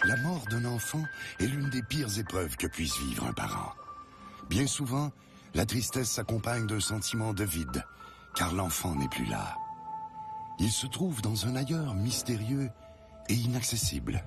La mort d'un enfant est l'une des pires épreuves que puisse vivre un parent. Bien souvent, la tristesse s'accompagne d'un sentiment de vide, car l'enfant n'est plus là. Il se trouve dans un ailleurs mystérieux et inaccessible.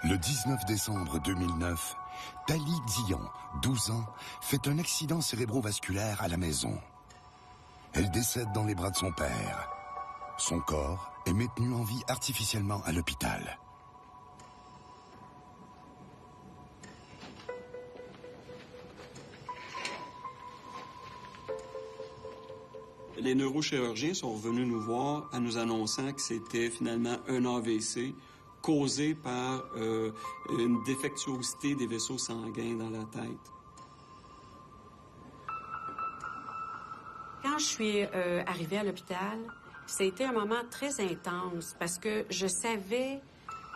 Le 19 décembre 2009, Tali Dion, 12 ans, fait un accident cérébrovasculaire à la maison. Elle décède dans les bras de son père. Son corps est maintenu en vie artificiellement à l'hôpital. Les neurochirurgiens sont revenus nous voir en nous annonçant que c'était finalement un AVC causé par une défectuosité des vaisseaux sanguins dans la tête. Quand je suis arrivée à l'hôpital, ça a été un moment très intense parce que je savais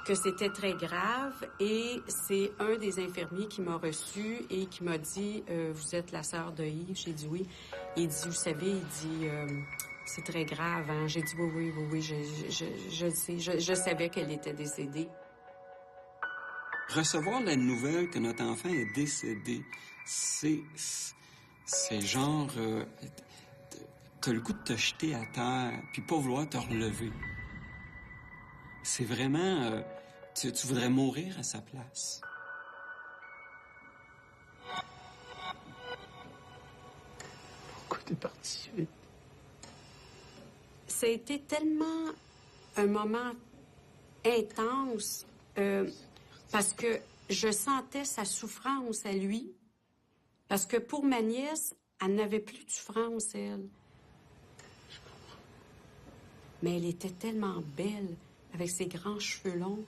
que c'était très grave et c'est un des infirmiers qui m'a reçue et qui m'a dit vous êtes la sœur de Yves? J'ai dit oui. Il dit, vous savez, il dit c'est très grave, hein? J'ai dit oui, je sais, je savais qu'elle était décédée. Recevoir la nouvelle que notre enfant est décédé, c'est genre t'as le goût de te jeter à terre puis pas vouloir te relever. C'est vraiment tu voudrais mourir à sa place. Pourquoi t'es parti vite? Ça a été tellement un moment intense parce que je sentais sa souffrance à lui. Parce que pour ma nièce, elle n'avait plus de souffrance, elle. Je comprends. Mais elle était tellement belle, avec ses grands cheveux longs.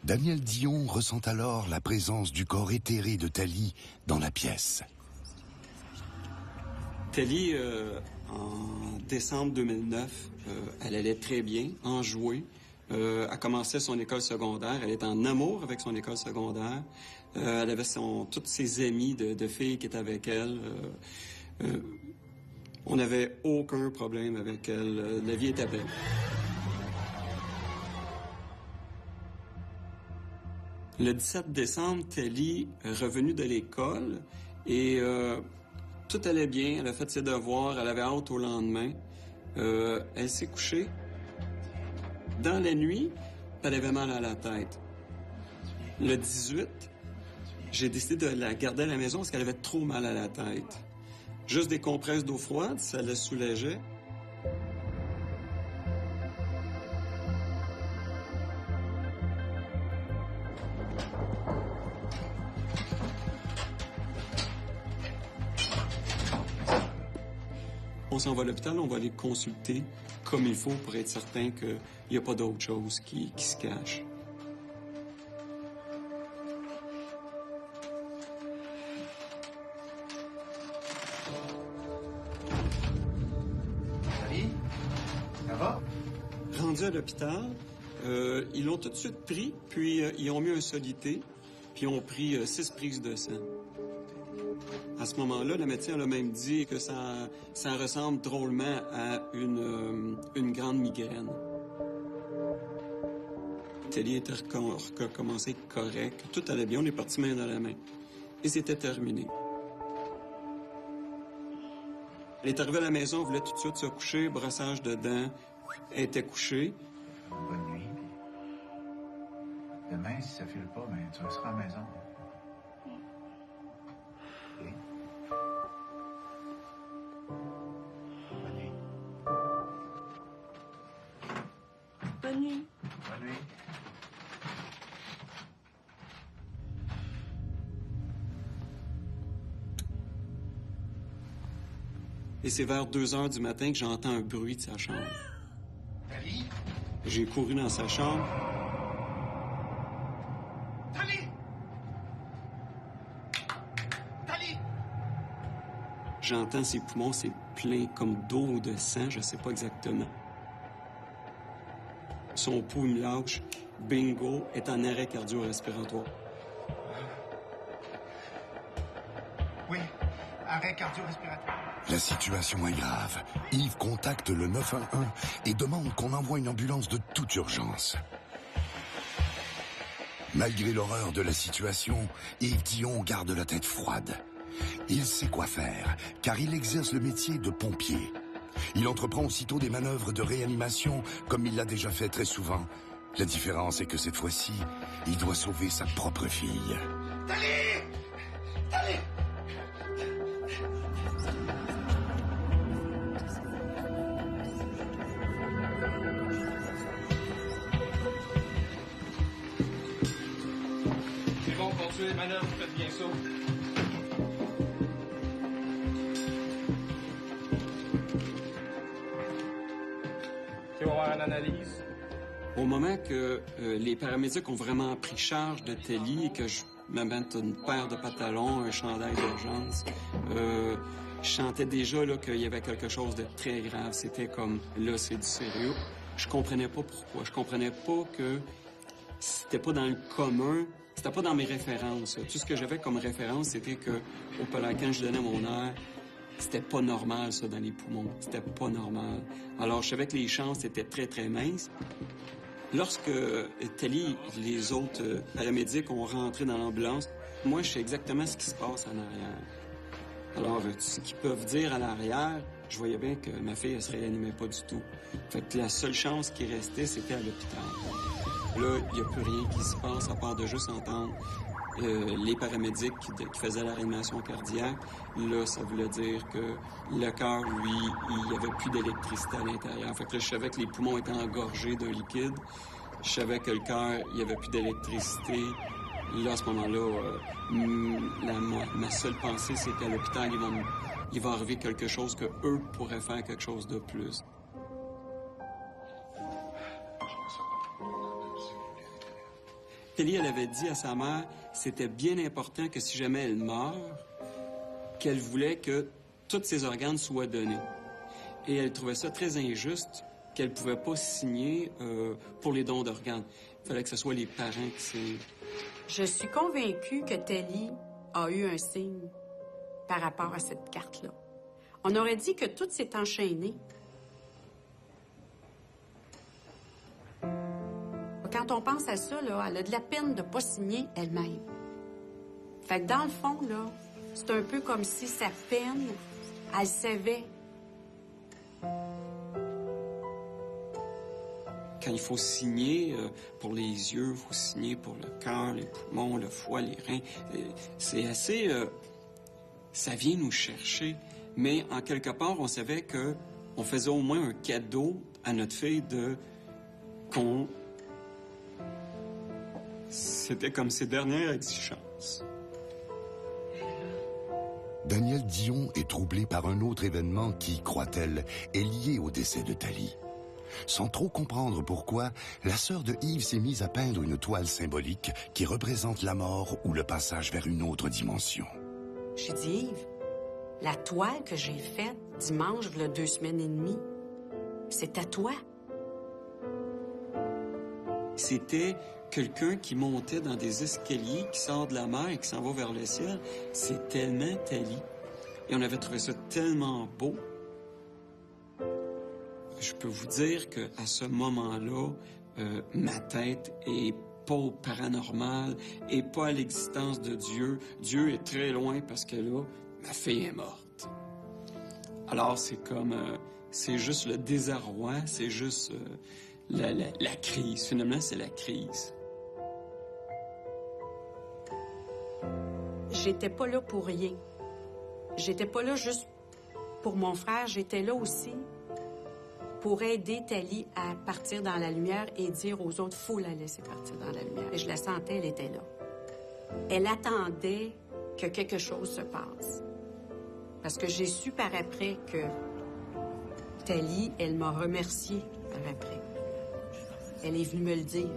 Daniel Dion ressent alors la présence du corps éthéré de Tali dans la pièce. Tali, en décembre 2009, elle allait très bien, enjouée. Elle commençait son école secondaire. Elle était en amour avec son école secondaire. Elle avait toutes ses amies de filles qui étaient avec elle. On n'avait aucun problème avec elle. La vie était belle. Le 17 décembre, Tali est revenue de l'école et tout allait bien. Elle a fait ses devoirs. Elle avait hâte au lendemain. Elle s'est couchée. Dans la nuit, elle avait mal à la tête. Le 18, j'ai décidé de la garder à la maison parce qu'elle avait trop mal à la tête. Juste des compresses d'eau froide, ça la soulageait. On s'en va à l'hôpital, on va aller consulter comme il faut pour être certain qu'il n'y a pas d'autre chose qui se cache. Salut? Ça va? Rendu à l'hôpital, ils l'ont tout de suite pris, puis ils ont mis un solité, puis ils ont pris 6 prises de sang. À ce moment-là, la médecin a même dit que ça ressemble drôlement à une grande migraine. Tali était recommencé correct. Tout allait bien. On est parti main dans la main. Et c'était terminé. Elle est arrivée à la maison, voulait tout de suite se coucher, brossage de dents. Elle était couchée. Bonne nuit. Demain, si ça file pas, ben, tu resteras à la maison. OK. Et c'est vers 2 heures du matin que j'entends un bruit de sa chambre. Tali? J'ai couru dans sa chambre. Tali! Tali! J'entends ses poumons, c'est plein comme d'eau ou de sang, je sais pas exactement. Son pouls me lâche. Bingo, est en arrêt cardio-respiratoire. Oui, arrêt cardio-respiratoire. La situation est grave. Yves contacte le 911 et demande qu'on envoie une ambulance de toute urgence. Malgré l'horreur de la situation, Yves Dion garde la tête froide. Il sait quoi faire, car il exerce le métier de pompier. Il entreprend aussitôt des manœuvres de réanimation, comme il l'a déjà fait très souvent. La différence est que cette fois-ci, il doit sauver sa propre fille. Tali! Tali! C'est bon, continuez les manœuvres, vous faites bien ça. OK, on va avoir une analyse. Au moment que les paramédics ont vraiment pris charge de Telly et que je me mette une paire de pantalons, un chandail d'urgence, je sentais déjà là, qu'il y avait quelque chose de très grave. C'était comme, là, c'est du sérieux. Je comprenais pas pourquoi. Je comprenais pas que c'était pas dans le commun, c'était pas dans mes références. Tout ce que j'avais comme référence, c'était que, quand je donnais mon air, c'était pas normal, ça, dans les poumons. C'était pas normal. Alors, je savais que les chances étaient très, très minces. Lorsque Telly et les autres paramédics ont rentré dans l'ambulance, moi, je sais exactement ce qui se passe en arrière. Alors, ce qu'ils peuvent dire à l'arrière, je voyais bien que ma fille, elle se réanimait pas du tout. Fait que la seule chance qui restait, c'était à l'hôpital. Là, il n'y a plus rien qui se passe à part de juste entendre les paramédics qui faisaient la réanimation cardiaque. Là, ça voulait dire que le cœur, lui, il n'y avait plus d'électricité à l'intérieur. Fait que là, je savais que les poumons étaient engorgés d'un liquide. Je savais que le cœur, il n'y avait plus d'électricité. Là, à ce moment-là, ma seule pensée, c'est qu'à l'hôpital, il va arriver quelque chose que eux pourraient faire quelque chose de plus. Telly, elle avait dit à sa mère, c'était bien important que si jamais elle meurt, qu'elle voulait que tous ses organes soient donnés. Et elle trouvait ça très injuste qu'elle ne pouvait pas signer pour les dons d'organes. Il fallait que ce soit les parents qui signent. Je suis convaincue que Telly a eu un signe par rapport à cette carte-là. On aurait dit que tout s'est enchaîné. Quand on pense à ça, là, elle a de la peine de ne pas signer elle-même. Fait que dans le fond, là, c'est un peu comme si sa peine, elle savait. Quand il faut signer pour les yeux, il faut signer pour le cœur, les poumons, le foie, les reins, c'est assez... ça vient nous chercher. Mais en quelque part, on savait que on faisait au moins un cadeau à notre fille qu'on... C'était comme ses dernières exigences. Danielle Dion est troublée par un autre événement qui, croit-elle, est lié au décès de Tali. Sans trop comprendre pourquoi, la sœur de Yves s'est mise à peindre une toile symbolique qui représente la mort ou le passage vers une autre dimension. J'ai dit, Yves, la toile que j'ai faite dimanche, il y a 2 semaines et demie, c'est à toi. C'était quelqu'un qui montait dans des escaliers, qui sort de la mer et qui s'en va vers le ciel. C'est tellement Tali. Et on avait trouvé ça tellement beau. Je peux vous dire qu'à ce moment-là, ma tête est pas au paranormal et pas à l'existence de Dieu. Dieu est très loin parce que là, ma fille est morte. Alors, c'est comme... c'est juste le désarroi, c'est juste la crise. Finalement, c'est la crise. J'étais pas là pour rien. J'étais pas là juste pour mon frère. J'étais là aussi pour aider Tali à partir dans la lumière et dire aux autres, faut la laisser partir dans la lumière. Et je la sentais, elle était là. Elle attendait que quelque chose se passe. Parce que j'ai su par après que Thalie, elle m'a remercié par après. Elle est venue me le dire.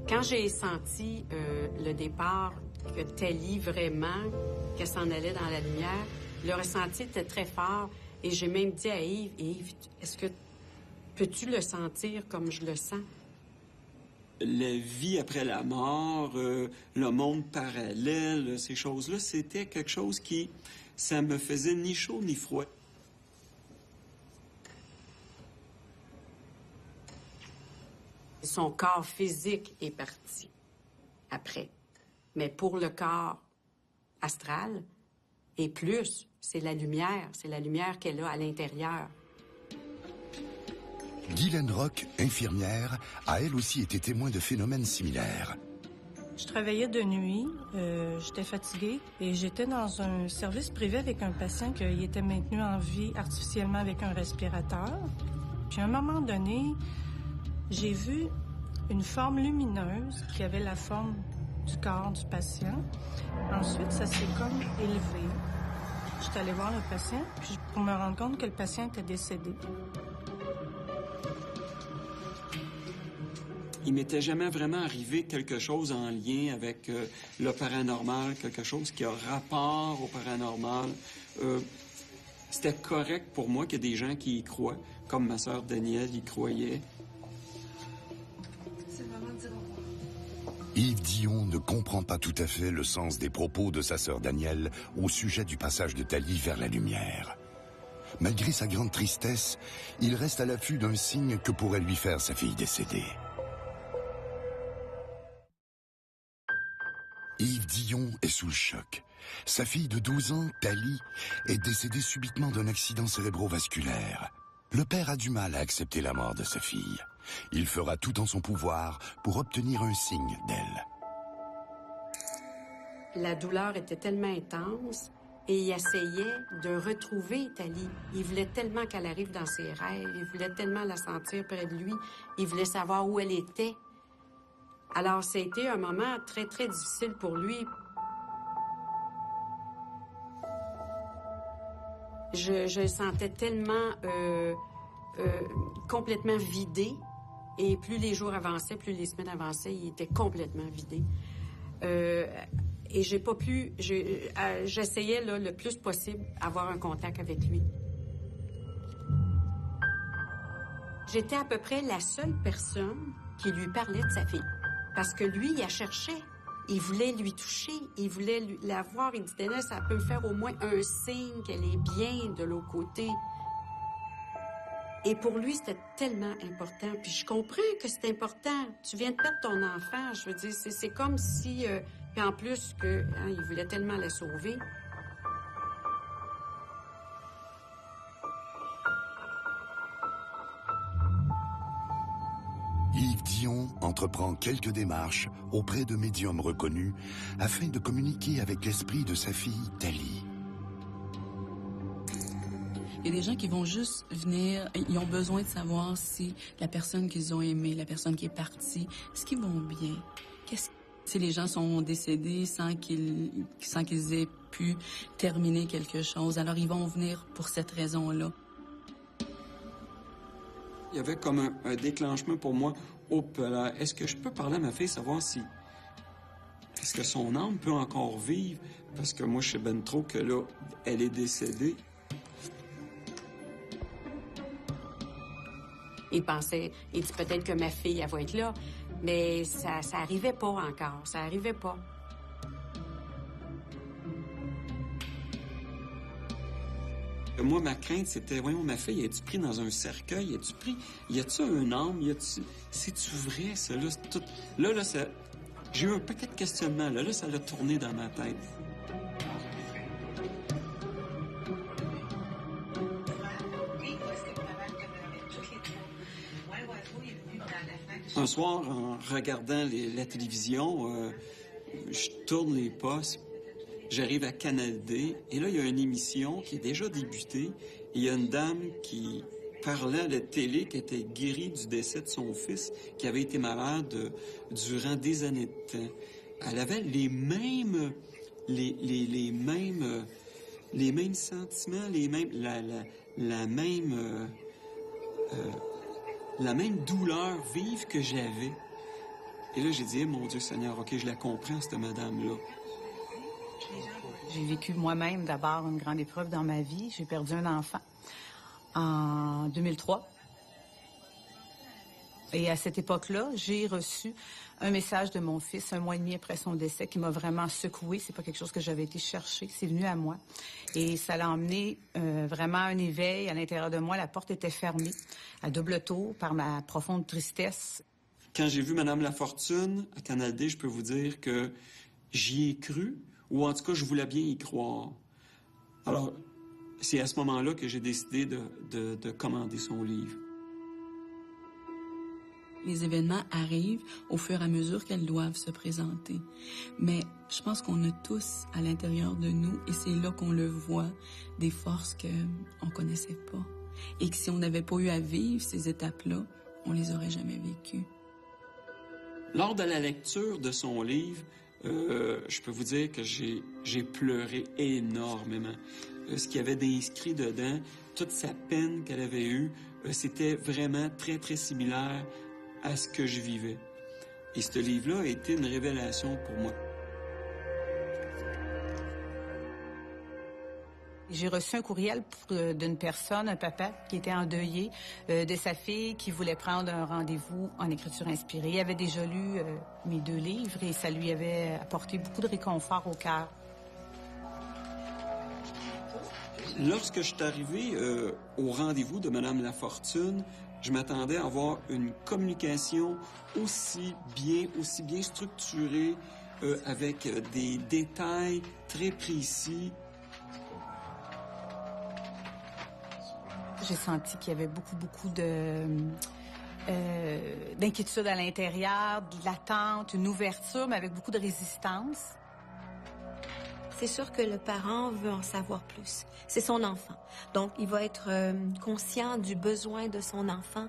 Quand j'ai senti le départ, que Thalie, vraiment, qu'elle s'en allait dans la lumière, le ressenti était très fort. Et j'ai même dit à Yves, Yves, est-ce que peux-tu le sentir comme je le sens? La vie après la mort, le monde parallèle, ces choses-là, c'était quelque chose qui, ça me faisait ni chaud ni froid. Son corps physique est parti après. Mais pour le corps astral, et plus, c'est la lumière qu'elle a à l'intérieur. Guylaine Roch, infirmière, a elle aussi été témoin de phénomènes similaires. Je travaillais de nuit, j'étais fatiguée et j'étais dans un service privé avec un patient qui était maintenu en vie artificiellement avec un respirateur. Puis à un moment donné, j'ai vu une forme lumineuse qui avait la forme du corps du patient. Ensuite, ça s'est comme élevé. J'étais allée voir le patient puis pour me rendre compte que le patient était décédé. Il m'était jamais vraiment arrivé quelque chose en lien avec le paranormal, quelque chose qui a rapport au paranormal. C'était correct pour moi qu'il y ait des gens qui y croient, comme ma sœur Danielle y croyait. Yves Dion ne comprend pas tout à fait le sens des propos de sa sœur Danielle au sujet du passage de Thalie vers la lumière. Malgré sa grande tristesse, il reste à l'affût d'un signe que pourrait lui faire sa fille décédée. Yves Dion est sous le choc. Sa fille de 12 ans, Thalie, est décédée subitement d'un accident cérébrovasculaire. Le père a du mal à accepter la mort de sa fille. Il fera tout en son pouvoir pour obtenir un signe d'elle. La douleur était tellement intense et il essayait de retrouver Thalie. Il voulait tellement qu'elle arrive dans ses rêves, il voulait tellement la sentir près de lui, il voulait savoir où elle était. Alors, ça a été un moment très, très difficile pour lui. Je le sentais tellement complètement vidé. Et plus les jours avançaient, plus les semaines avançaient, il était complètement vidé. Et j'ai pas pu... J'essayais là, le plus possible avoir un contact avec lui. J'étais à peu près la seule personne qui lui parlait de sa fille. Parce que lui, il la cherchait. Il voulait lui toucher. Il voulait la voir. Il disait, ça peut me faire au moins un signe qu'elle est bien de l'autre côté. Et pour lui, c'était tellement important. Puis je comprends que c'est important. Tu viens de perdre ton enfant. Je veux dire, c'est comme si... puis en plus, il voulait tellement la sauver. Yves Dion entreprend quelques démarches auprès de médiums reconnus afin de communiquer avec l'esprit de sa fille Thalie. Il y a des gens qui vont juste venir, ils ont besoin de savoir si la personne qu'ils ont aimée, la personne qui est partie, est-ce qu'ils vont bien? Si les gens sont décédés sans qu'ils aient pu terminer quelque chose, alors ils vont venir pour cette raison-là. Il y avait comme un déclenchement pour moi. Est-ce que je peux parler à ma fille, savoir si... Est-ce que son âme peut encore vivre? Parce que moi, je sais ben trop que là, elle est décédée. Il dit peut-être que ma fille, elle va être là. Mais ça arrivait pas encore. Ça arrivait pas. Moi, ma crainte, c'était, voyons, ma fille, es-tu pris dans un cercueil? Es-tu pris... Y a-tu un âme? C'est-tu vrai, ça? Là, tout... là, ça... J'ai eu un paquet de questionnements. Là, ça l'a tourné dans ma tête. Un soir, en regardant la télévision, je tourne les postes, j'arrive à Canal D, et là, il y a une émission qui est déjà débutée, et il y a une dame qui parlait à la télé qu'elle était guérie du décès de son fils, qui avait été malade durant des années de temps. Elle avait les mêmes sentiments, la même douleur vive que j'avais. Et là, j'ai dit, mon Dieu Seigneur, OK, je la comprends, cette madame-là. J'ai vécu moi-même d'abord une grande épreuve dans ma vie. J'ai perdu un enfant en 2003. Et à cette époque-là, j'ai reçu un message de mon fils 1 mois et demi après son décès qui m'a vraiment secouée. C'est pas quelque chose que j'avais été chercher, c'est venu à moi. Et ça l'a emmené vraiment à un éveil à l'intérieur de moi. La porte était fermée à double tour par ma profonde tristesse. Quand j'ai vu Madame Lafortune à Canal D, je peux vous dire que j'y ai cru, ou en tout cas, je voulais bien y croire. Alors, c'est à ce moment-là que j'ai décidé de commander son livre. Les événements arrivent au fur et à mesure qu'elles doivent se présenter. Mais je pense qu'on a tous à l'intérieur de nous, et c'est là qu'on le voit, des forces qu'on ne connaissait pas. Et que si on n'avait pas eu à vivre ces étapes-là, on les aurait jamais vécues. Lors de la lecture de son livre, je peux vous dire que j'ai pleuré énormément. Ce qu'il y avait d'inscrit dedans, toute sa peine qu'elle avait eue, c'était vraiment très, très similaire à ce que je vivais. Et ce livre-là a été une révélation pour moi. J'ai reçu un courriel d'une personne, un papa, qui était endeuillé de sa fille qui voulait prendre un rendez-vous en écriture inspirée. Il avait déjà lu mes 2 livres et ça lui avait apporté beaucoup de réconfort au cœur. Lorsque je suis arrivé au rendez-vous de Madame Lafortune, je m'attendais à avoir une communication aussi bien structurée, avec des détails très précis. J'ai senti qu'il y avait beaucoup d'inquiétude à l'intérieur, de l'attente, une ouverture, mais avec beaucoup de résistance. C'est sûr que le parent veut en savoir plus. C'est son enfant. Donc, il va être conscient du besoin de son enfant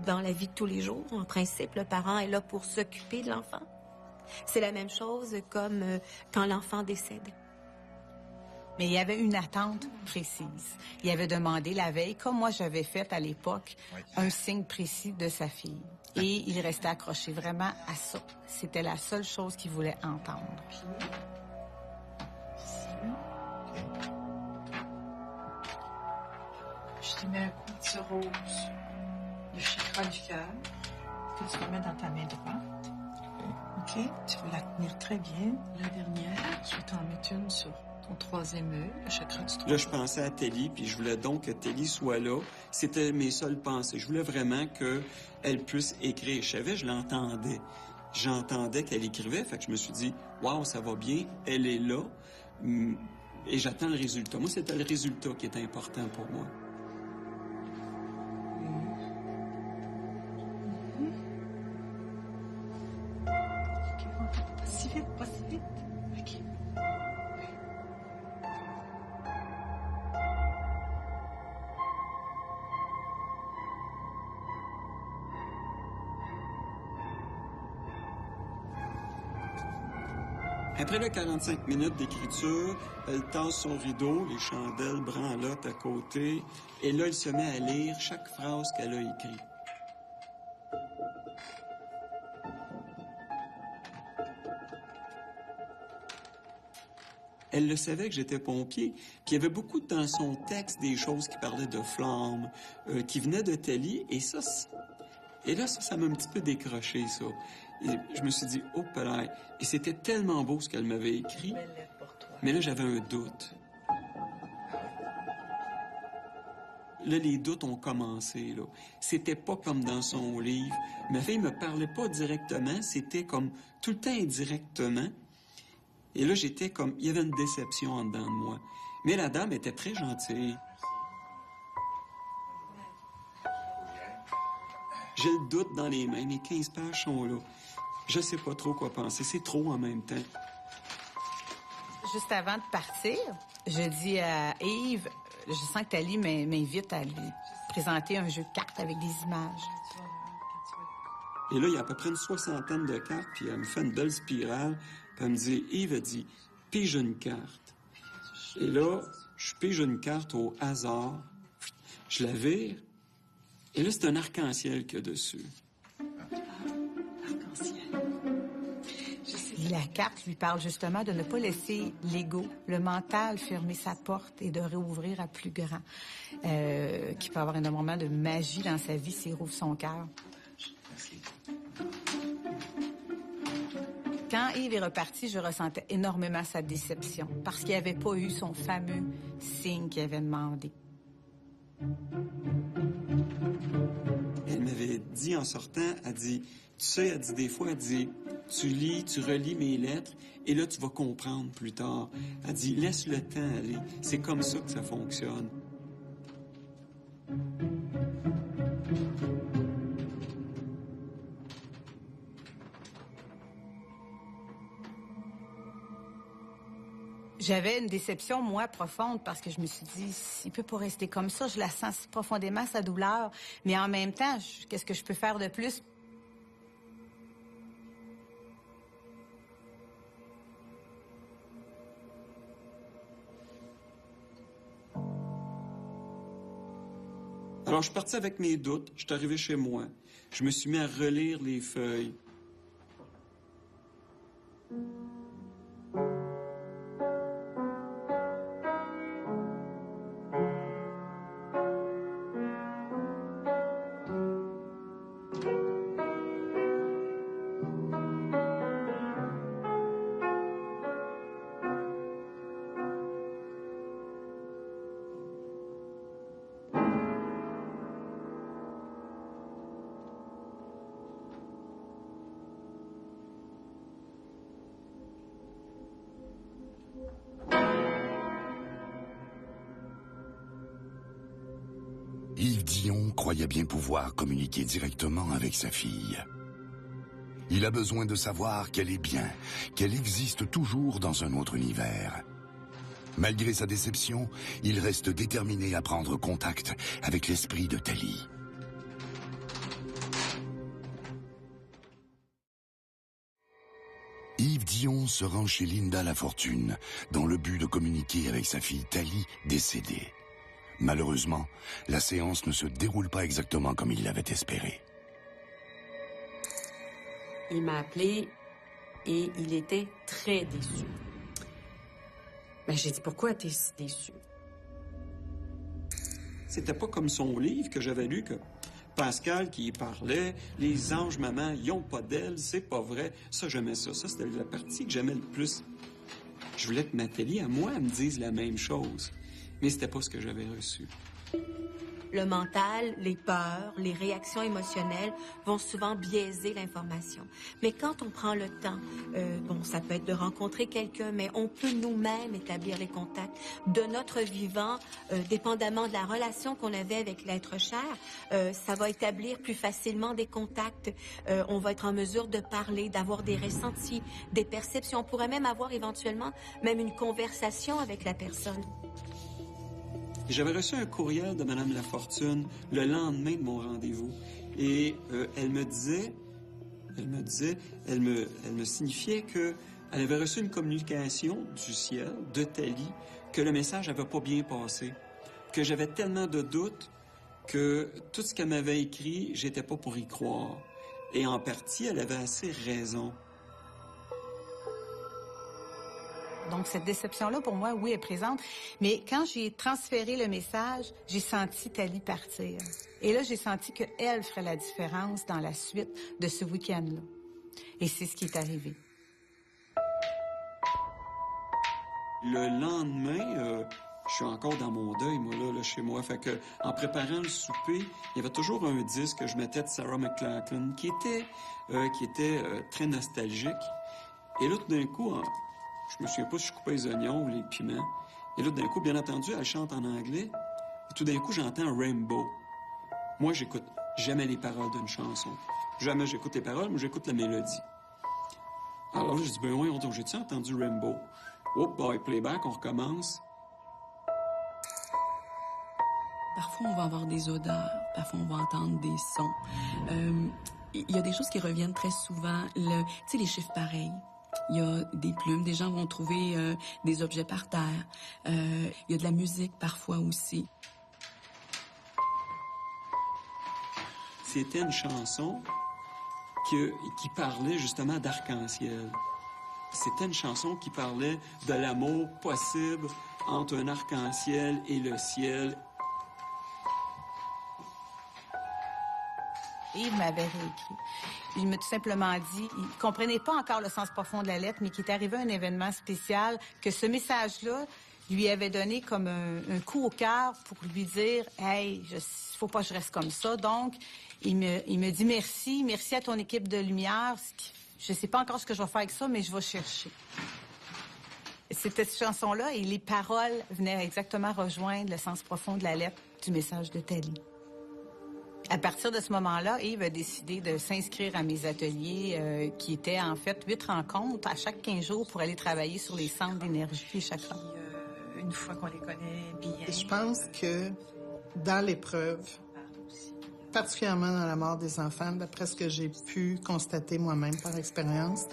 dans la vie de tous les jours. En principe, le parent est là pour s'occuper de l'enfant. C'est la même chose comme quand l'enfant décède. Mais il y avait une attente précise. Il avait demandé la veille, comme moi j'avais fait à l'époque, un signe précis de sa fille. Et il restait accroché vraiment à ça. C'était la seule chose qu'il voulait entendre. Je te mets un coup de petit rose, le chakra du cœur, que tu vas mettre dans ta main droite. OK? Tu vas la tenir très bien. La dernière, je vais t'en mettre une sur ton 3e œil, le chakra du 3. Là, je pensais à Telly, puis je voulais donc que Telly soit là. C'était mes seules pensées. Je voulais vraiment qu'elle puisse écrire. Je savais, je l'entendais. J'entendais qu'elle écrivait, fait que je me suis dit, waouh, ça va bien, elle est là, et j'attends le résultat. Moi, c'était le résultat qui était important pour moi. Pas si vite, pas si vite. OK. Après les 45 minutes d'écriture, elle tasse son rideau, les chandelles branlotent à côté, et là, elle se met à lire chaque phrase qu'elle a écrite. Elle le savait que j'étais pompier, puis il y avait beaucoup dans son texte des choses qui parlaient de flammes, qui venaient de Telly, et ça, et là, ça m'a un petit peu décroché, ça. Et je me suis dit, oh, pelaille. Et c'était tellement beau ce qu'elle m'avait écrit. Mais là, j'avais un doute. Là, les doutes ont commencé, là. C'était pas comme dans son livre. Ma fille me parlait pas directement, c'était comme tout le temps indirectement. Et là, j'étais comme... Il y avait une déception en dedans de moi. Mais la dame était très gentille. J'ai le doute dans les mains. Mes 15 pages sont là. Je sais pas trop quoi penser. C'est trop en même temps. Juste avant de partir, je dis à Yves, je sens que Thalie m'invite à lui présenter un jeu de cartes avec des images. Et là, il y a à peu près une 60aine de cartes, puis elle me fait une belle spirale, puis elle me dit, Yves a dit, pige une carte. Et là, je pige une carte au hasard, je la vire, et là, c'est un arc-en-ciel qu'il y a dessus. Et la carte lui parle justement de ne pas laisser l'ego, le mental, fermer sa porte et de réouvrir à plus grand. Qui peut avoir énormément de magie dans sa vie s'il rouvre son cœur. Quand Yves est reparti, je ressentais énormément sa déception parce qu'il n'avait pas eu son fameux signe qu'il avait demandé. Elle m'avait dit en sortant, elle dit, tu sais, elle dit des fois, elle dit, tu lis, tu relis mes lettres, et là, tu vas comprendre plus tard. Elle dit, laisse le temps aller. C'est comme ça que ça fonctionne. J'avais une déception, moi, profonde, parce que je me suis dit, il peut pas rester comme ça. Je la sens si profondément, sa douleur. Mais en même temps, qu'est-ce que je peux faire de plus? Alors, je suis parti avec mes doutes. Je suis arrivé chez moi. Je me suis mis à relire les feuilles. Yves Dion croyait bien pouvoir communiquer directement avec sa fille. Il a besoin de savoir qu'elle est bien, qu'elle existe toujours dans un autre univers. Malgré sa déception, il reste déterminé à prendre contact avec l'esprit de Thalie. Yves Dion se rend chez Linda Lafortune dans le but de communiquer avec sa fille Thalie décédée. Malheureusement, la séance ne se déroule pas exactement comme il l'avait espéré. Il m'a appelé et il était très déçu. Ben, j'ai dit, pourquoi t'es si déçu? C'était pas comme son livre que j'avais lu, que Pascal qui y parlait, les anges, maman, ils ont pas d'ailes, c'est pas vrai. Ça, j'aimais ça. Ça, c'était la partie que j'aimais le plus. Je voulais que Nathalie, à moi, elle me dise la même chose. Mais c'était pas ce que j'avais reçu. Le mental, les peurs, les réactions émotionnelles vont souvent biaiser l'information. Mais quand on prend le temps, bon, ça peut être de rencontrer quelqu'un, mais on peut nous-mêmes établir les contacts de notre vivant, dépendamment de la relation qu'on avait avec l'être cher. Ça va établir plus facilement des contacts. On va être en mesure de parler, d'avoir des ressentis, des perceptions. On pourrait même avoir éventuellement même une conversation avec la personne. J'avais reçu un courriel de Mme Lafortune le lendemain de mon rendez-vous. Et elle me signifiait qu'elle avait reçu une communication du ciel, de Thalie, que le message n'avait pas bien passé. Que j'avais tellement de doutes que tout ce qu'elle m'avait écrit, j'étais pas pour y croire. Et en partie, elle avait assez raison. Donc, cette déception-là, pour moi, oui, est présente. Mais quand j'ai transféré le message, j'ai senti Thalie partir. Et là, j'ai senti qu'elle ferait la différence dans la suite de ce week-end-là. Et c'est ce qui est arrivé. Le lendemain, je suis encore dans mon deuil, moi, là, chez moi. Fait que, en préparant le souper, il y avait toujours un disque que je mettais de Sarah McLachlan qui était très nostalgique. Et là, tout d'un coup, je me souviens pas si je coupais les oignons ou les piments. Et là, d'un coup, bien entendu, elle chante en anglais. Et tout d'un coup, j'entends Rainbow. Moi, j'écoute jamais les paroles d'une chanson. Jamais j'écoute les paroles, mais j'écoute la mélodie. Alors là, je dis, ben oui, j'ai-tu entendu Rainbow? Oups, boy, playback, on recommence. Parfois, on va avoir des odeurs. Parfois, on va entendre des sons. Il y a des choses qui reviennent très souvent. Tu sais, les chiffres pareils. Il y a des plumes. Des gens vont trouver des objets par terre. Il y a de la musique parfois aussi. C'était une chanson qui parlait justement d'arc-en-ciel. C'était une chanson qui parlait de l'amour possible entre un arc-en-ciel et le ciel. Yves m'avait réécrit. Il m'a tout simplement dit, il ne comprenait pas encore le sens profond de la lettre, mais qu'il est arrivé un événement spécial, que ce message-là lui avait donné comme un coup au cœur pour lui dire « Hey, faut pas que je reste comme ça. » Donc, il me dit « Merci à ton équipe de lumière. Je sais pas encore ce que je vais faire avec ça, mais je vais chercher. » C'était cette chanson-là et les paroles venaient exactement rejoindre le sens profond de la lettre du message de Thalie. À partir de ce moment-là, Yves a décidé de s'inscrire à mes ateliers qui étaient en fait 8 rencontres à chaque 15 jours pour aller travailler sur les centres d'énergie et chakras. Une fois qu'on les connaît bien... Je pense que dans l'épreuve, particulièrement dans la mort des enfants, d'après ce que j'ai pu constater moi-même par expérience,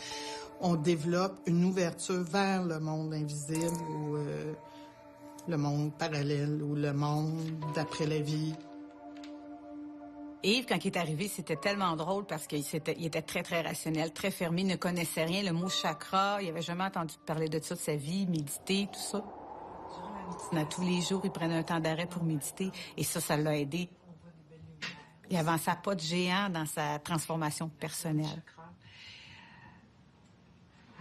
on développe une ouverture vers le monde invisible ou le monde parallèle ou le monde d'après la vie. Yves, quand il est arrivé, c'était tellement drôle parce qu'il était très, très rationnel, très fermé, il ne connaissait rien, le mot chakra, il avait jamais entendu parler de ça de sa vie, méditer, tout ça. Tous les jours, il prenait un temps d'arrêt pour méditer et ça l'a aidé. Il avançait pas de géant dans sa transformation personnelle.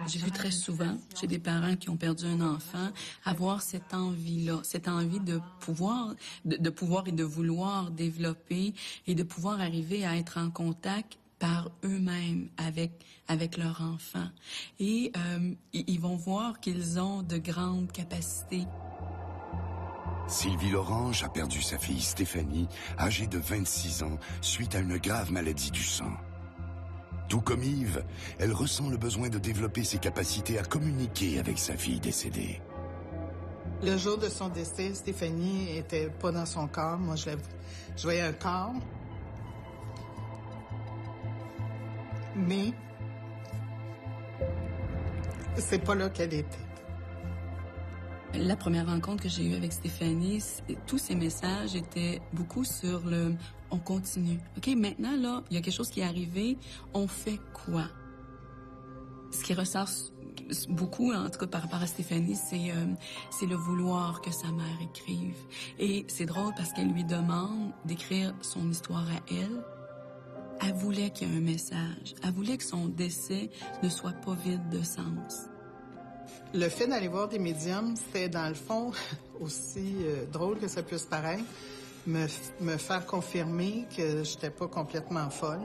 J'ai vu très souvent, chez des parents qui ont perdu un enfant, avoir cette envie-là, cette envie de pouvoir et de vouloir développer et de pouvoir arriver à être en contact par eux-mêmes avec leur enfant. Et ils vont voir qu'ils ont de grandes capacités. Sylvie Lorange a perdu sa fille Stéphanie, âgée de 26 ans, suite à une grave maladie du sang. Tout comme Yves, elle ressent le besoin de développer ses capacités à communiquer avec sa fille décédée. Le jour de son décès, Stéphanie était pas dans son corps. Moi, je voyais un corps. Mais c'est pas là qu'elle était. La première rencontre que j'ai eue avec Stéphanie, tous ces messages étaient beaucoup sur le « on continue ». OK, maintenant, là, il y a quelque chose qui est arrivé, on fait quoi? Ce qui ressort beaucoup, en tout cas par rapport à Stéphanie, c'est le vouloir que sa mère écrive. Et c'est drôle parce qu'elle lui demande d'écrire son histoire à elle. Elle voulait qu'il y ait un message. Elle voulait que son décès ne soit pas vide de sens. Le fait d'aller voir des médiums, c'était dans le fond, aussi drôle que ça puisse paraître, me faire confirmer que j'étais pas complètement folle.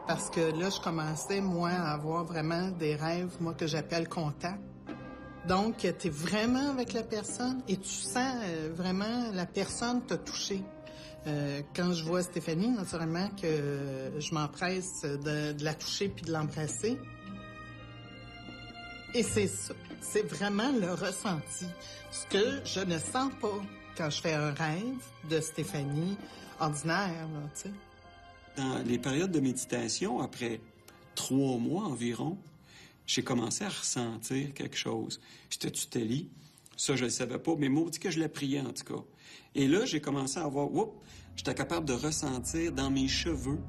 Parce que là, je commençais, moi, à avoir vraiment des rêves, moi, que j'appelle contact. Donc, tu es vraiment avec la personne et tu sens vraiment la personne t'a touché. Quand je vois Stéphanie, naturellement, que je m'empresse de la toucher puis de l'embrasser. Et c'est ça. C'est vraiment le ressenti. Ce que je ne sens pas quand je fais un rêve de Stéphanie ordinaire, là, tu sais. Dans les périodes de méditation, après 3 mois environ, j'ai commencé à ressentir quelque chose. J'étais-tu Thalie? Ça, je le savais pas, mais maudit que je la priais, en tout cas. Et là, j'ai commencé à voir, j'étais capable de ressentir dans mes cheveux.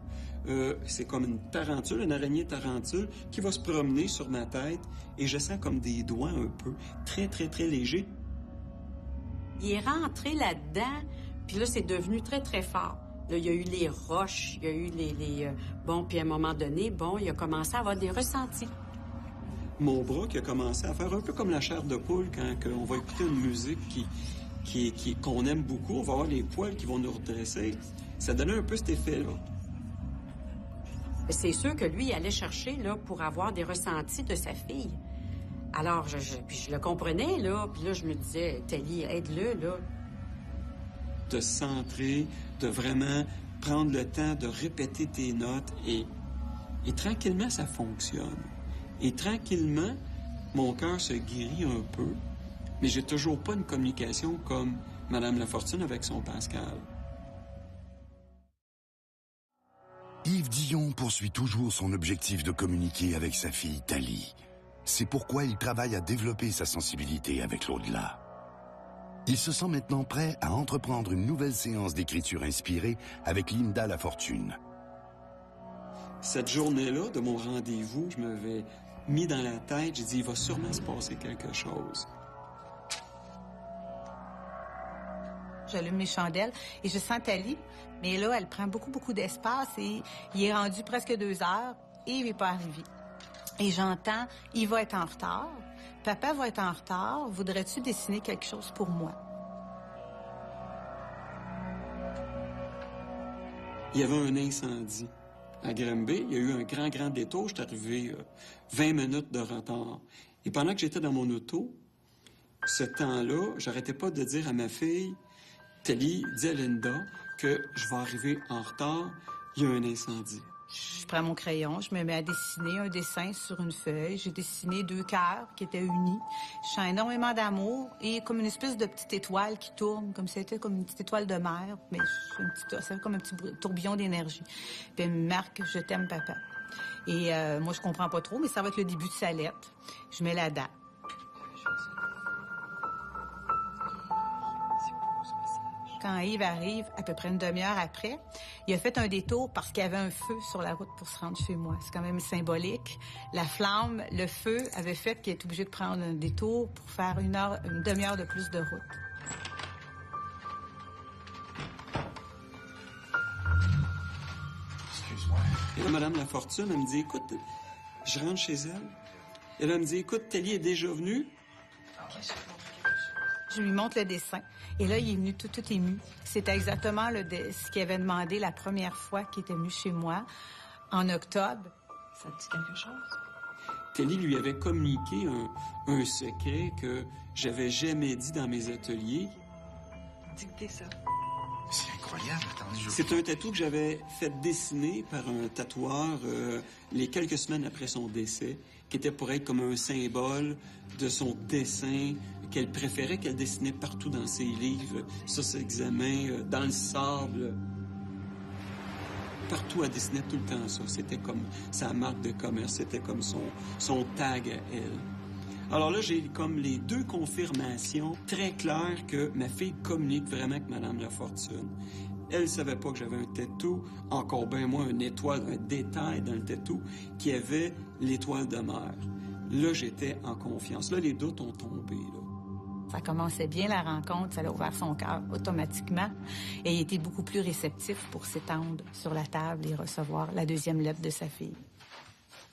C'est comme une tarentule, une araignée tarentule qui va se promener sur ma tête et je sens comme des doigts un peu, très, très, très légers. Il est rentré là-dedans, puis là, c'est devenu très, très fort. Là, il y a eu les roches, il y a eu bon, puis à un moment donné, bon, il a commencé à avoir des ressentis. Mon bras qui a commencé à faire un peu comme la chair de poule quand on va écouter une musique qu'on aime beaucoup, on va avoir les poils qui vont nous redresser. Ça donnait un peu cet effet-là. C'est sûr que lui, il allait chercher là, pour avoir des ressentis de sa fille. Alors, puis je le comprenais, là, puis là, je me disais, Thalie, aide-le, là. De se centrer, de vraiment prendre le temps de répéter tes notes et tranquillement, ça fonctionne. Et tranquillement, mon cœur se guérit un peu, mais j'ai toujours pas une communication comme Mme Lafortune avec son Pascal. Yves Dion poursuit toujours son objectif de communiquer avec sa fille Thalie. C'est pourquoi il travaille à développer sa sensibilité avec l'au-delà. Il se sent maintenant prêt à entreprendre une nouvelle séance d'écriture inspirée avec Linda Lafortune. Cette journée-là, de mon rendez-vous, je m'avais mis dans la tête, j'ai dit, il va sûrement se passer quelque chose. J'allume mes chandelles et je sens Thalie, mais là, elle prend beaucoup d'espace et il est rendu presque 2 heures et il n'est pas arrivé. Et j'entends, il va être en retard. Papa va être en retard. Voudrais-tu dessiner quelque chose pour moi? Il y avait un incendie à Granby. Il y a eu un grand détour. J'étais arrivé 20 minutes de retard. Et pendant que j'étais dans mon auto, ce temps-là, j'arrêtais pas de dire à ma fille, Thalie, dis à Linda que je vais arriver en retard. Il y a un incendie. Je prends mon crayon, je me mets à dessiner un dessin sur une feuille. J'ai dessiné 2 cœurs qui étaient unis. Je sens énormément d'amour et comme une espèce de petite étoile qui tourne, comme si c'était comme une petite étoile de mer, mais ça fait comme un petit tourbillon d'énergie. Puis elle me marque « Je t'aime, papa ». Et moi, je comprends pas trop, mais ça va être le début de sa lettre. Je mets la date. Quand Yves arrive, à peu près une demi-heure après, il a fait un détour parce qu'il y avait un feu sur la route pour se rendre chez moi. C'est quand même symbolique. La flamme, le feu avait fait qu'il est obligé de prendre un détour pour faire une demi-heure de plus de route. Excuse-moi. Et là, Mme Lafortune, elle me dit, écoute, je rentre chez elle. Et là, elle me dit, écoute, Thalie est déjà venue. Je lui montre le dessin. Et là, il est venu tout ému. C'était exactement ce qu'il avait demandé la première fois qu'il était venu chez moi, en octobre. Ça te dit quelque chose? Thalie lui avait communiqué un secret que j'avais jamais dit dans mes ateliers. Dictez ça. C'est incroyable. Attendez, C'est un tatou que j'avais fait dessiner par un tatoueur les quelques semaines après son décès, qui était pour être comme un symbole de son dessin qu'elle préférait, qu'elle dessinait partout dans ses livres, sur ses examens, dans le sable. Partout, elle dessinait tout le temps ça. C'était comme sa marque de commerce, c'était comme son tag à elle. Alors là, j'ai comme les 2 confirmations très claires que ma fille communique vraiment avec Mme Lafortune. Elle savait pas que j'avais un tatou, encore bien moins une étoile, un détail dans le tatou, qui avait l'étoile de mer. Là, j'étais en confiance. Là, les doutes ont tombé, là. Ça commençait bien la rencontre, ça a ouvert son cœur automatiquement. Et il était beaucoup plus réceptif pour s'étendre sur la table et recevoir la 2e lettre de sa fille.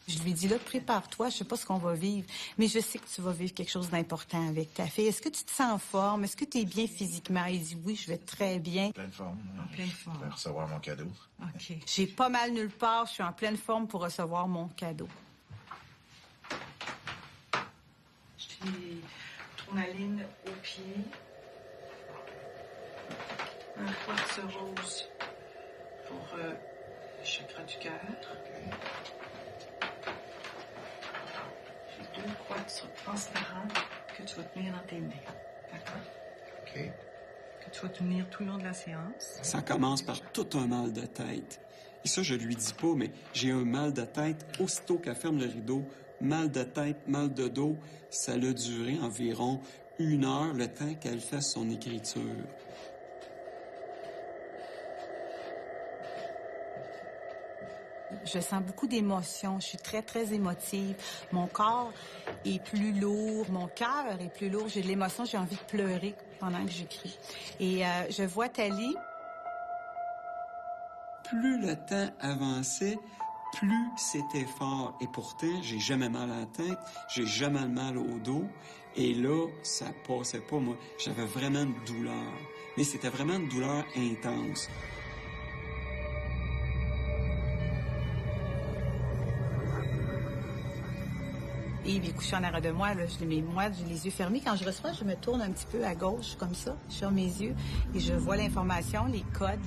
Je lui dis, là, prépare-toi, je sais pas ce qu'on va vivre, mais je sais que tu vas vivre quelque chose d'important avec ta fille. Est-ce que tu te sens en forme? Est-ce que tu es bien physiquement? Il dit, oui, je vais très bien. En pleine forme. En pleine forme. Je vais recevoir mon cadeau. OK. J'ai pas mal nulle part, je suis en pleine forme pour recevoir mon cadeau. Je te mets tourmaline au pied. Un quartz rose pour le chakra du cœur. J'ai 2 quartz transparents que tu vas tenir dans tes mains. D'accord? OK. Que tu vas tenir tout le long de la séance. Ça commence par tout un mal de tête. Et ça, je lui dis pas, mais j'ai un mal de tête aussitôt qu'elle ferme le rideau. Mal de tête, mal de dos. Ça a duré environ 1 heure, le temps qu'elle fasse son écriture. Je sens beaucoup d'émotions. Je suis très émotive. Mon corps est plus lourd. Mon cœur est plus lourd. J'ai de l'émotion. J'ai envie de pleurer pendant que j'écris. Et je vois Thalie. Plus le temps avançait, plus c'était fort. Et pourtant, j'ai jamais mal à la tête, j'ai jamais mal au dos. Et là, ça passait pas, moi. J'avais vraiment une douleur. Mais c'était vraiment une douleur intense. Et il est couché en arrière de moi, là. Mais moi, j'ai les yeux fermés. Quand je reçois, je me tourne un petit peu à gauche, comme ça, sur mes yeux. Et je vois l'information, les codes,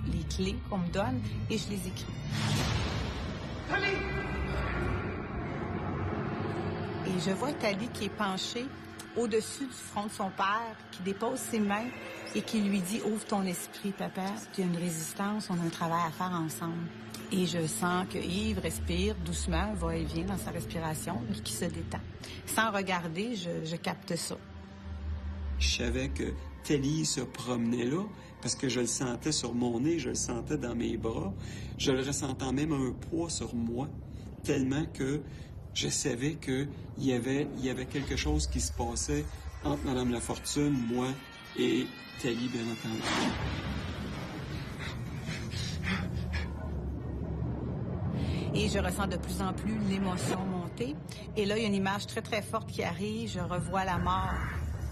les clés qu'on me donne, et je les écris. Thalie! Et je vois Thalie qui est penchée au-dessus du front de son père, qui dépose ses mains et qui lui dit « Ouvre ton esprit, papa. Il y a une résistance, on a un travail à faire ensemble. » Et je sens que Yves respire doucement, va et vient dans sa respiration, et qui se détend. Sans regarder, je capte ça. Je savais que Tali se promenait là parce que je le sentais sur mon nez, je le sentais dans mes bras. Je le ressentais même un poids sur moi, tellement que je savais qu'il y avait quelque chose qui se passait entre Mme Lafortune, moi et Tali, bien entendu. Et je ressens de plus en plus l'émotion monter. Et là, il y a une image très, très forte qui arrive. Je revois la mort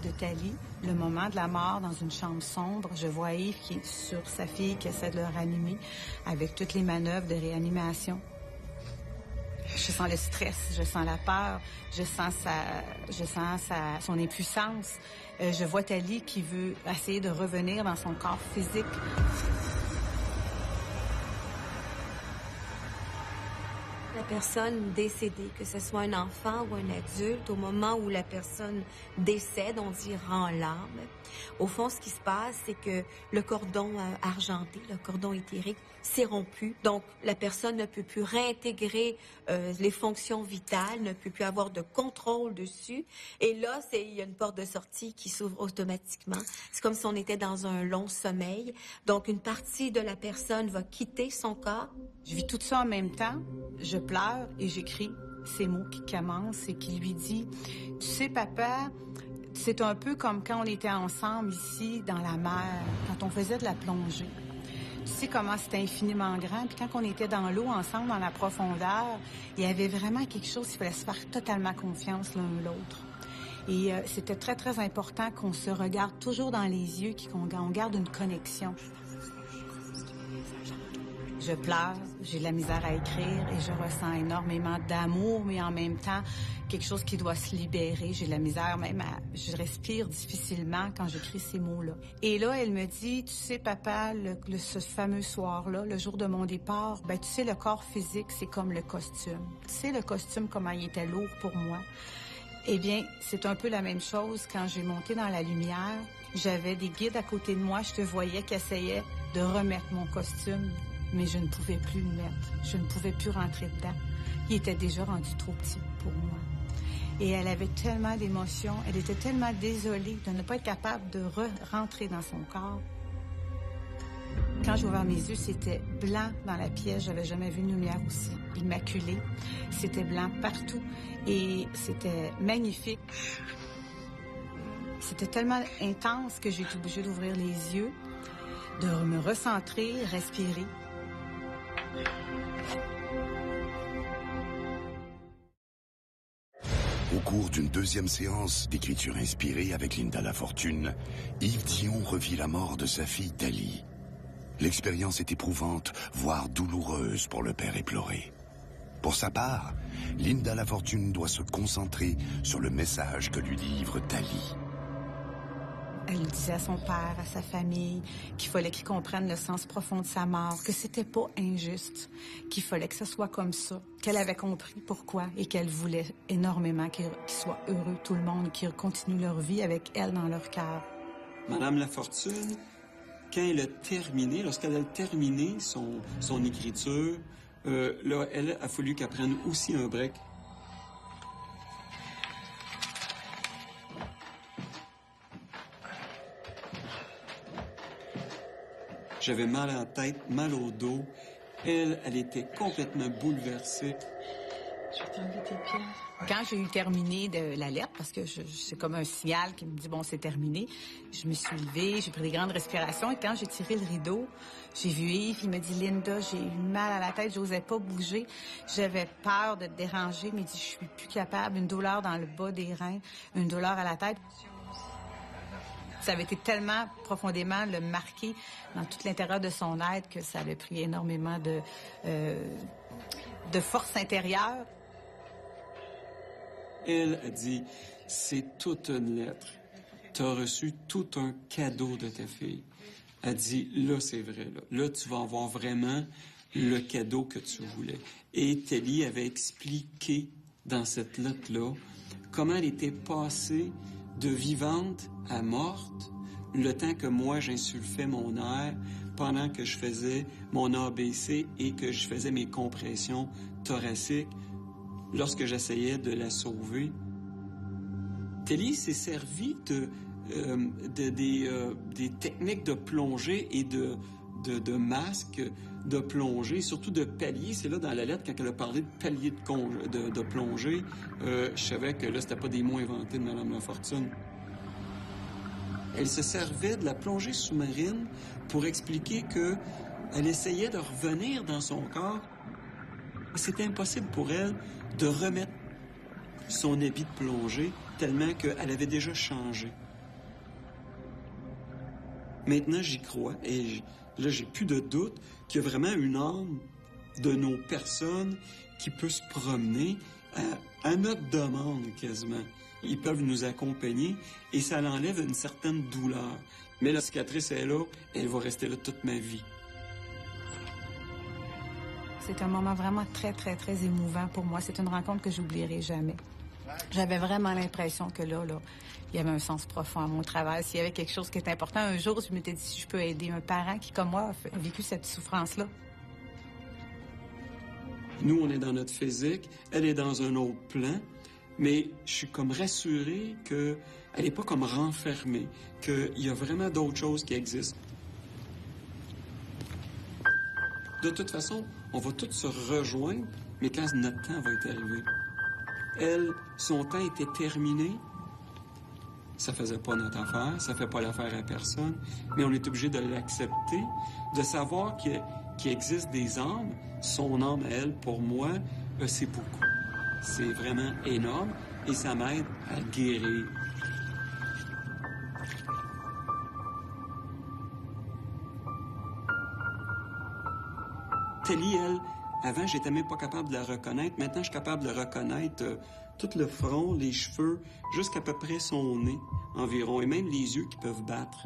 de Tali, le moment de la mort dans une chambre sombre. Je vois Yves qui est sur sa fille, qui essaie de le ranimer avec toutes les manœuvres de réanimation. Je sens le stress, je sens la peur, je sens son impuissance. Je vois Tali qui veut essayer de revenir dans son corps physique. La personne décédée, que ce soit un enfant ou un adulte, au moment où la personne décède, on dit « rend l'âme ». Au fond, ce qui se passe, c'est que le cordon argenté, le cordon éthérique, s'est rompu. Donc, la personne ne peut plus réintégrer les fonctions vitales, ne peut plus avoir de contrôle dessus. Et là, il y a une porte de sortie qui s'ouvre automatiquement. C'est comme si on était dans un long sommeil. Donc, une partie de la personne va quitter son corps. Je vis tout ça en même temps. Je pleure et j'écris ces mots qui commencent et qui lui dit « Tu sais, papa, c'est un peu comme quand on était ensemble ici dans la mer, quand on faisait de la plongée. Tu sais comment c'était infiniment grand, puis quand on était dans l'eau ensemble, dans la profondeur, il y avait vraiment quelque chose, il fallait se faire totalement confiance l'un l'autre. Et c'était très, très important qu'on se regarde toujours dans les yeux, qu'on garde une connexion. » Je pleure, j'ai de la misère à écrire et je ressens énormément d'amour, mais en même temps, quelque chose qui doit se libérer. J'ai de la misère même je respire difficilement quand j'écris ces mots-là. Et là, elle me dit, tu sais, papa, ce fameux soir-là, le jour de mon départ, ben tu sais, le corps physique, c'est comme le costume. Tu sais, le costume, comment il était lourd pour moi. Eh bien, c'est un peu la même chose quand j'ai monté dans la lumière. J'avais des guides à côté de moi, je te voyais qui essayaient de remettre mon costume. Mais je ne pouvais plus le mettre. Je ne pouvais plus rentrer dedans. Il était déjà rendu trop petit pour moi. Et elle avait tellement d'émotions. Elle était tellement désolée de ne pas être capable de rentrer dans son corps. Quand j'ai ouvert mes yeux, c'était blanc dans la pièce. J'avais jamais vu une lumière aussi immaculée. C'était blanc partout. Et c'était magnifique. C'était tellement intense que j'ai été obligée d'ouvrir les yeux, de me recentrer, respirer. Au cours d'une deuxième séance d'écriture inspirée avec Linda Lafortune, Yves Dion revit la mort de sa fille Tali. L'expérience est éprouvante, voire douloureuse pour le père éploré. Pour sa part, Linda Lafortune doit se concentrer sur le message que lui livre Tali. Elle disait à son père, à sa famille, qu'il fallait qu'ils comprennent le sens profond de sa mort, que c'était pas injuste, qu'il fallait que ce soit comme ça, qu'elle avait compris pourquoi et qu'elle voulait énormément qu'ils soient heureux, tout le monde, qu'ils continuent leur vie avec elle dans leur cœur. Madame Lafortune, quand elle a terminé, lorsqu'elle a terminé son écriture, là, elle a fallu qu'elle prenne aussi un break. J'avais mal à la tête, mal au dos. Elle était complètement bouleversée. Je vais t'enlever tes pierres. Quand j'ai eu terminé de la lettre, parce que c'est comme un signal qui me dit, bon, c'est terminé, je me suis levée, j'ai pris des grandes respirations, et quand j'ai tiré le rideau, j'ai vu Yves, il m'a dit, Linda, j'ai eu mal à la tête, j'osais pas bouger, j'avais peur de te déranger, il m'a dit, je suis plus capable, une douleur dans le bas des reins, une douleur à la tête. Ça avait été tellement profondément le marqué dans tout l'intérieur de son être que ça avait pris énormément de force intérieure. Elle a dit, c'est toute une lettre. Tu as reçu tout un cadeau de ta fille. Elle dit, là, c'est vrai. Là, tu vas avoir vraiment le cadeau que tu voulais. Et Tali avait expliqué dans cette lettre-là comment elle était passée de vivante à morte, le temps que moi, j'insulfais mon air pendant que je faisais mon ABC et que je faisais mes compressions thoraciques lorsque j'essayais de la sauver. Telly s'est servi des techniques de plongée et de masques de plongée, surtout de paliers. C'est là dans la lettre, quand elle a parlé de paliers de plongée, je savais que là, c'était pas des mots inventés de Mme Lafortune. Elle se servait de la plongée sous-marine pour expliquer qu'elle essayait de revenir dans son corps. C'était impossible pour elle de remettre son habit de plongée tellement qu'elle avait déjà changé. Maintenant, j'y crois et là, j'ai plus de doute qu'il y a vraiment une âme de nos personnes qui peut se promener à notre demande quasiment. Ils peuvent nous accompagner et ça l'enlève une certaine douleur. Mais la cicatrice est là, elle va rester là toute ma vie. C'est un moment vraiment très, très, très émouvant pour moi. C'est une rencontre que j'oublierai jamais. J'avais vraiment l'impression que là, il y avait un sens profond à mon travail. S'il y avait quelque chose qui était important, un jour, je m'étais dit si je peux aider un parent qui, comme moi, a vécu cette souffrance-là. Nous, on est dans notre physique, elle est dans un autre plan, mais je suis comme rassuré qu'elle n'est pas comme renfermée, qu'il y a vraiment d'autres choses qui existent. De toute façon, on va tous se rejoindre, mais quand notre temps va être arrivé. Elle, son temps était terminé. Ça faisait pas notre affaire, ça fait pas l'affaire à personne, mais on est obligé de l'accepter, de savoir qu'il existe des âmes. Son âme à elle, pour moi, c'est beaucoup. C'est vraiment énorme et ça m'aide à guérir. Telly, elle, avant, j'étais même pas capable de la reconnaître. Maintenant, je suis capable de reconnaître tout le front, les cheveux, jusqu'à peu près son nez environ, et même les yeux qui peuvent battre.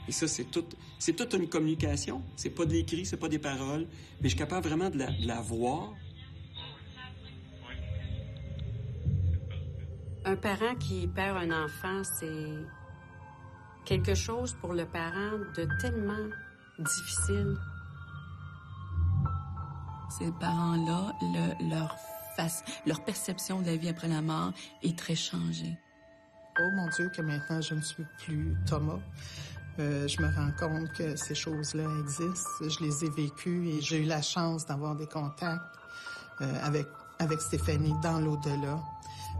Et ça, c'est toute une communication. C'est pas de l'écrit, c'est pas des paroles, mais je suis capable vraiment de la voir. Un parent qui perd un enfant, c'est quelque chose pour le parent de tellement difficile. Ces parents-là, leur perception de la vie après la mort est très changée. Oh mon Dieu, que maintenant je ne suis plus Thomas. Je me rends compte que ces choses-là existent. Je les ai vécues et j'ai eu la chance d'avoir des contacts avec Stéphanie dans l'au-delà.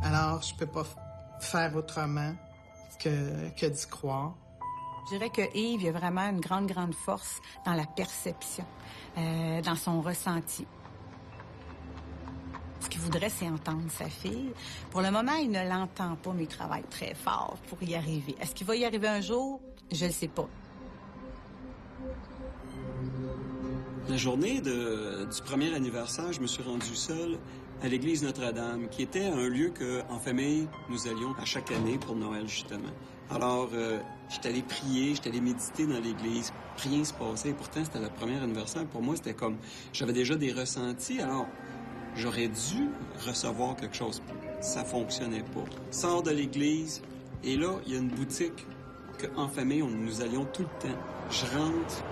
Alors, je peux pas faire autrement que d'y croire. Je dirais que Yves, il y a vraiment une grande, grande force dans la perception, dans son ressenti. Ce qu'il voudrait, c'est entendre sa fille. Pour le moment, il ne l'entend pas, mais il travaille très fort pour y arriver. Est-ce qu'il va y arriver un jour? Je ne sais pas. La journée du premier anniversaire, je me suis rendu seul à l'église Notre-Dame, qui était un lieu qu'en famille, nous allions à chaque année pour Noël, justement. Alors, j'étais allé prier, j'étais allé méditer dans l'église. Rien ne se passait. Et pourtant, c'était le premier anniversaire. Pour moi, c'était comme... J'avais déjà des ressentis, alors j'aurais dû recevoir quelque chose. Ça fonctionnait pas. Sors de l'église, et là, il y a une boutique qu'en famille, nous allions tout le temps. Je rentre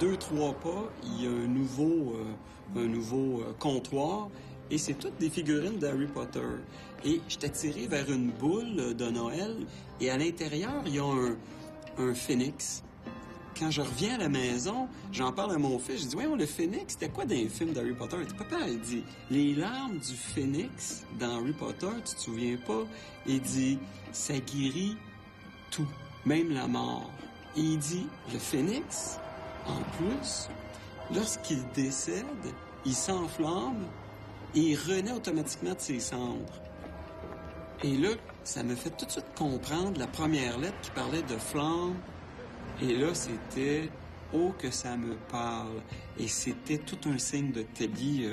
2-3 pas, il y a un nouveau comptoir, et c'est toutes des figurines d'Harry Potter. Et je t'ai tiré vers une boule de Noël, et à l'intérieur, il y a un phénix. Quand je reviens à la maison, j'en parle à mon fils, je dis « Voyons, le phénix, c'était quoi dans les films d'Harry Potter? » Papa, il dit « Les larmes du phénix dans Harry Potter, tu te souviens pas? » Il dit « Ça guérit tout, même la mort. » Et il dit « Le phénix, en plus, lorsqu'il décède, il s'enflamme et il renaît automatiquement de ses cendres. » Et là, ça me fait tout de suite comprendre la première lettre qui parlait de flamme. Et là, c'était « Oh, que ça me parle ». Et c'était tout un signe de Telly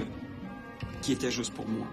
qui était juste pour moi.